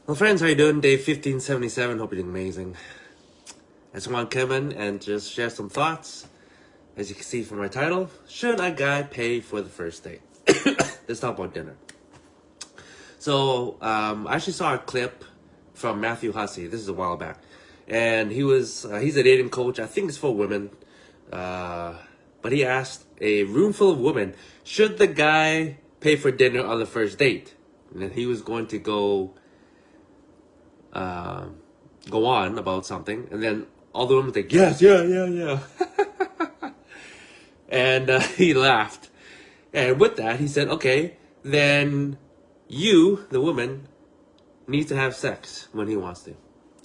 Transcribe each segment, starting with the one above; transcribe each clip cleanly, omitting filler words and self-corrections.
Well, friends, how you doing? Day 1577. Hope you're doing amazing. I just want to come in and just share some thoughts. As you can see from my title, should a guy pay for the first date? Let's talk about dinner. So, I actually saw a clip from Matthew Hussey. This is a while back. And he's a dating coach. I think it's for women. But he asked a room full of women, should the guy pay for dinner on the first date? And then he was going to go on about something, and then all the women think, yes, yeah. And he laughed. And with that, he said, okay, then you, the woman, need to have sex when he wants to.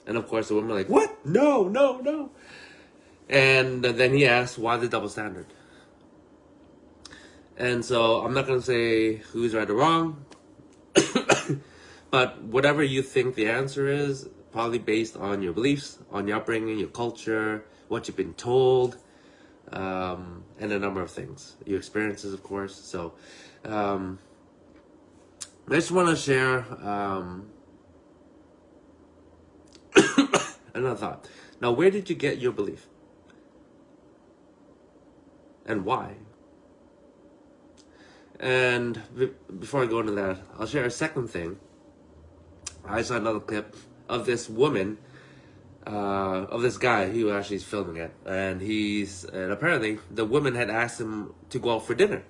And of course, the women are like, what? No. And then he asked, why the double standard? And so I'm not going to say who's right or wrong, but whatever you think the answer is, probably based on your beliefs, on your upbringing, your culture, what you've been told, and a number of things. Your experiences, of course. So, I just want to share another thought. Now, where did you get your belief? And why? And before I go into that, I'll share a second thing. I saw another clip of this woman, of this guy who actually is filming it, and apparently the woman had asked him to go out for dinner,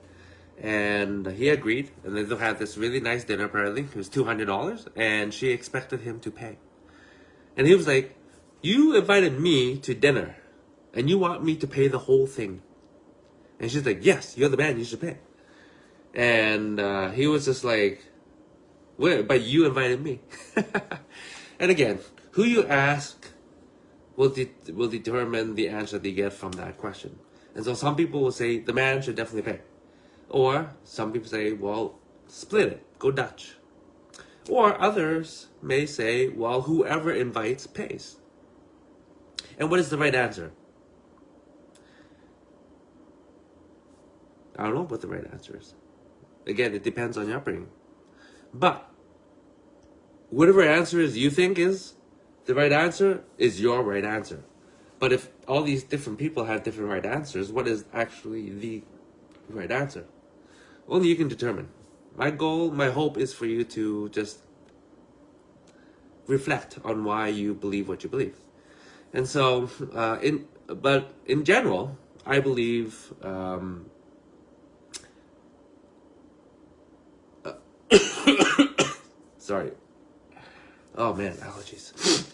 and he agreed, and they had this really nice dinner. Apparently it was $200, and she expected him to pay, and he was like, "You invited me to dinner, and you want me to pay the whole thing?" And she's like, "Yes, you're the man. You should pay." And he was just like, "Wait, but you invited me." And again, who you ask will determine the answer that you get from that question. And so some people will say the man should definitely pay. Or some people say, well, split it, go Dutch. Or others may say, well, whoever invites pays. And what is the right answer? I don't know what the right answer is. Again, it depends on your upbringing. But whatever answer is you think is the right answer is your right answer. But if all these different people have different right answers, what is actually the right answer? Only you can determine. My goal, my hope is for you to just reflect on why you believe what you believe. And so, in general, I believe sorry. Oh man, allergies.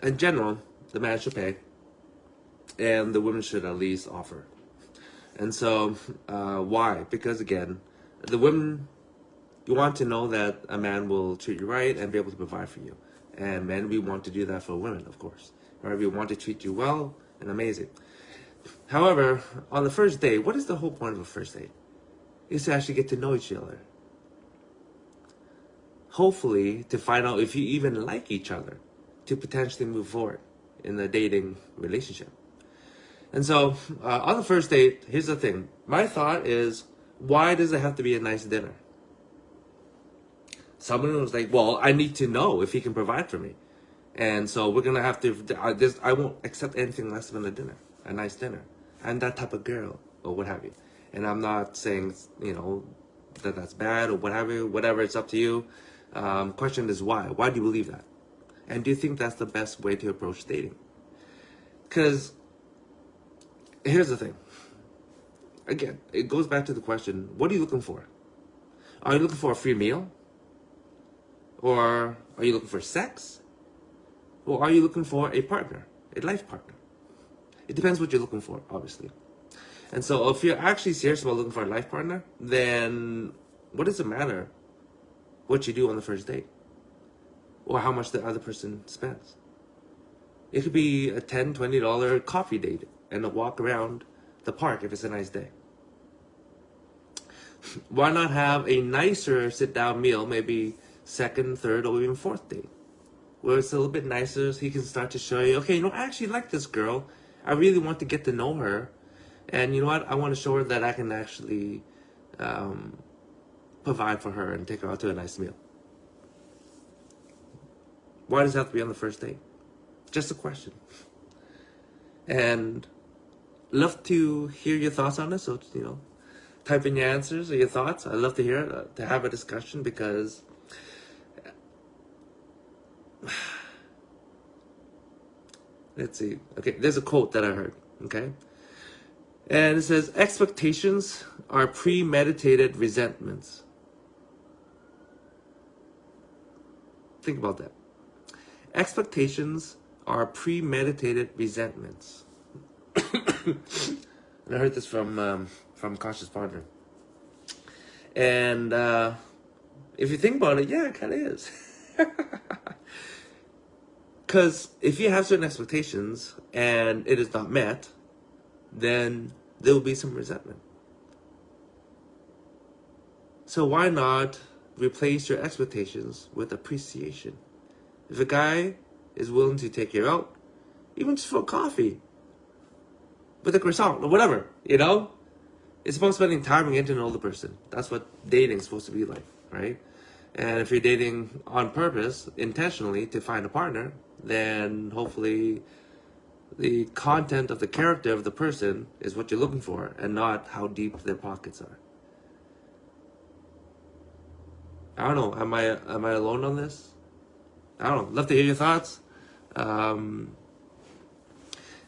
In general, the man should pay, and the women should at least offer. And so, why? Because again, the women, you want to know that a man will treat you right and be able to provide for you. And men, we want to do that for women, of course. Right? We want to treat you well and amazing. However, on the first date, what is the whole point of a first date? Is to actually get to know each other. Hopefully, to find out if you even like each other, to potentially move forward in the dating relationship. And so, on the first date, here's the thing. My thought is, why does it have to be a nice dinner? Someone was like, well, I need to know if he can provide for me. And so we're going to have to, I won't accept anything less than a nice dinner. I'm that type of girl, or what have you. And I'm not saying, that's bad or whatever, it's up to you. Question is why? Why do you believe that? And do you think that's the best way to approach dating? Because here's the thing. Again, it goes back to the question, what are you looking for? Are you looking for a free meal? Or are you looking for sex? Or are you looking for a partner, a life partner? It depends what you're looking for, obviously. And so if you're actually serious about looking for a life partner, then what does it matter what you do on the first date? Or how much the other person spends? It could be a $10, $20 coffee date and a walk around the park if it's a nice day. Why not have a nicer sit-down meal, maybe second, third, or even fourth date, where it's a little bit nicer, so he can start to show you, okay, I actually like this girl. I really want to get to know her. And you know what? I want to show her that I can actually provide for her and take her out to a nice meal. Why does it have to be on the first date? Just a question. And love to hear your thoughts on this. So, type in your answers or your thoughts. I'd love to hear it, to have a discussion, because let's see. Okay, there's a quote that I heard. Okay. And it says, expectations are premeditated resentments. Think about that. Expectations are premeditated resentments. And I heard this from Cautious Partner. And if you think about it, yeah, it kind of is. Because if you have certain expectations and it is not met, then there will be some resentment. So why not replace your expectations with appreciation? If a guy is willing to take you out, even just for coffee, with a croissant or whatever, it's about spending time and getting to know the person. That's what dating is supposed to be like, right? And if you're dating on purpose, intentionally, to find a partner, then hopefully the content of the character of the person is what you're looking for, and not how deep their pockets are. I don't know. Am I alone on this? I don't know. Love to hear your thoughts.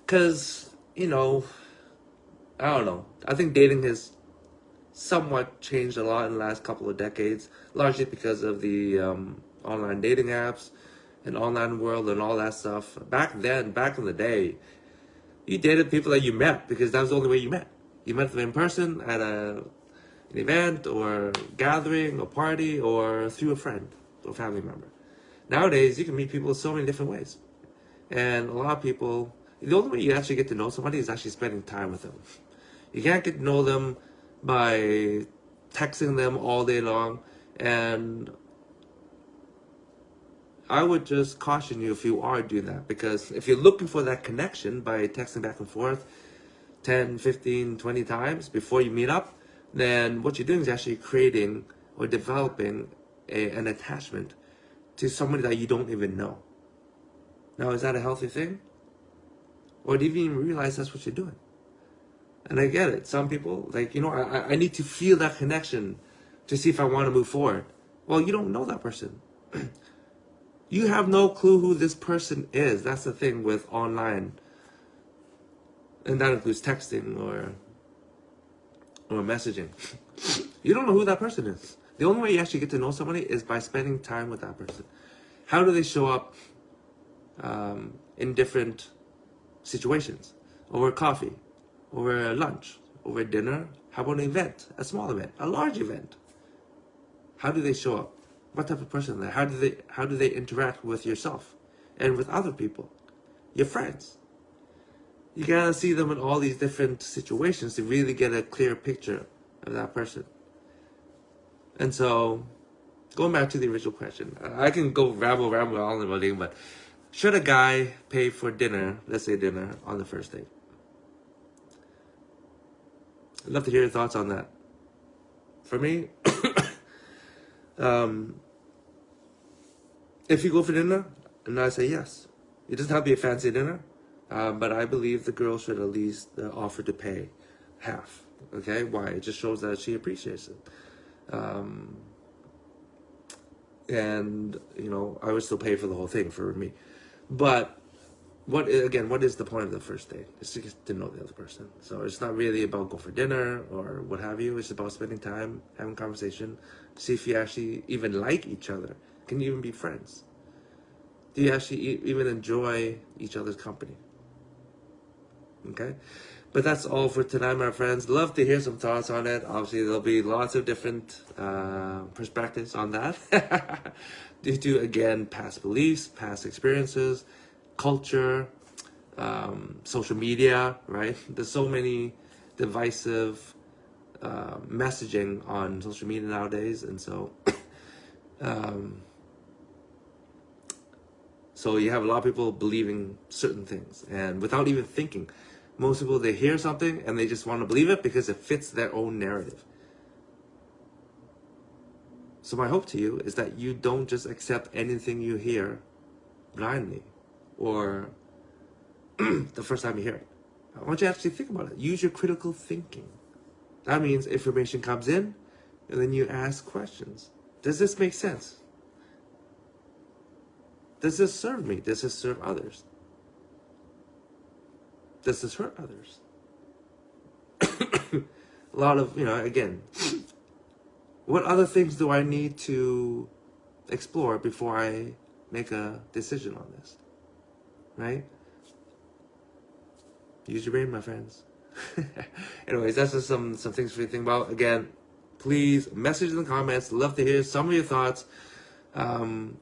Because, I don't know. I think dating has somewhat changed a lot in the last couple of decades, largely because of the online dating apps and online world and all that stuff. Back in the day, you dated people that you met because that was the only way you met. You met them in person at an event or gathering or party or through a friend or family member. Nowadays, you can meet people so many different ways. And a lot of people, the only way you actually get to know somebody is actually spending time with them. You can't get to know them by texting them all day long. And I would just caution you if you are doing that, because if you're looking for that connection by texting back and forth 10, 15, 20 times before you meet up, then what you're doing is actually creating or developing an attachment to somebody that you don't even know. Now, is that a healthy thing? Or do you even realize that's what you're doing? And I get it. Some people, I need to feel that connection to see if I want to move forward. Well, you don't know that person. You have no clue who this person is. That's the thing with online. And that includes texting or messaging. You don't know who that person is. The only way you actually get to know somebody is by spending time with that person. How do they show up in different situations? Over coffee, over lunch, over dinner. How about an event? A small event, a large event. How do they show up? What type of person are they? How do they interact with yourself and with other people, your friends? You gotta see them in all these different situations to really get a clear picture of that person. And so, going back to the original question, I can go ramble on about it, but should a guy pay for dinner, let's say dinner, on the first date? I'd love to hear your thoughts on that. For me, if you go for dinner, and I say yes, it doesn't have to be a fancy dinner, but I believe the girl should at least offer to pay half. Okay, why? It just shows that she appreciates it. And I would still pay for the whole thing for me. But what is the point of the first date? It's to get to know the other person. So it's not really about go for dinner or what have you. It's about spending time, having conversation, see if you actually even like each other. Can you even be friends? Do you actually even enjoy each other's company? Okay? But that's all for tonight, my friends. Love to hear some thoughts on it. Obviously, there'll be lots of different perspectives on that. Due to, again, past beliefs, past experiences, culture, social media, right? There's so many divisive messaging on social media nowadays. And so... So you have a lot of people believing certain things, and without even thinking. Most people, they hear something and they just want to believe it because it fits their own narrative. So my hope to you is that you don't just accept anything you hear blindly or the first time you hear it. I want you to actually think about it. Use your critical thinking. That means information comes in, and then you ask questions. Does this make sense? Does this serve me? Does this serve others? Does this hurt others? A lot of, again, what other things do I need to explore before I make a decision on this? Right? Use your brain, my friends. Anyways, that's just some things for you to think about. Again, please message in the comments. Love to hear some of your thoughts.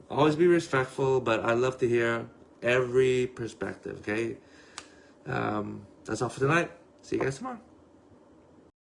Always be respectful, but I love to hear every perspective, okay? That's all for tonight. See you guys tomorrow.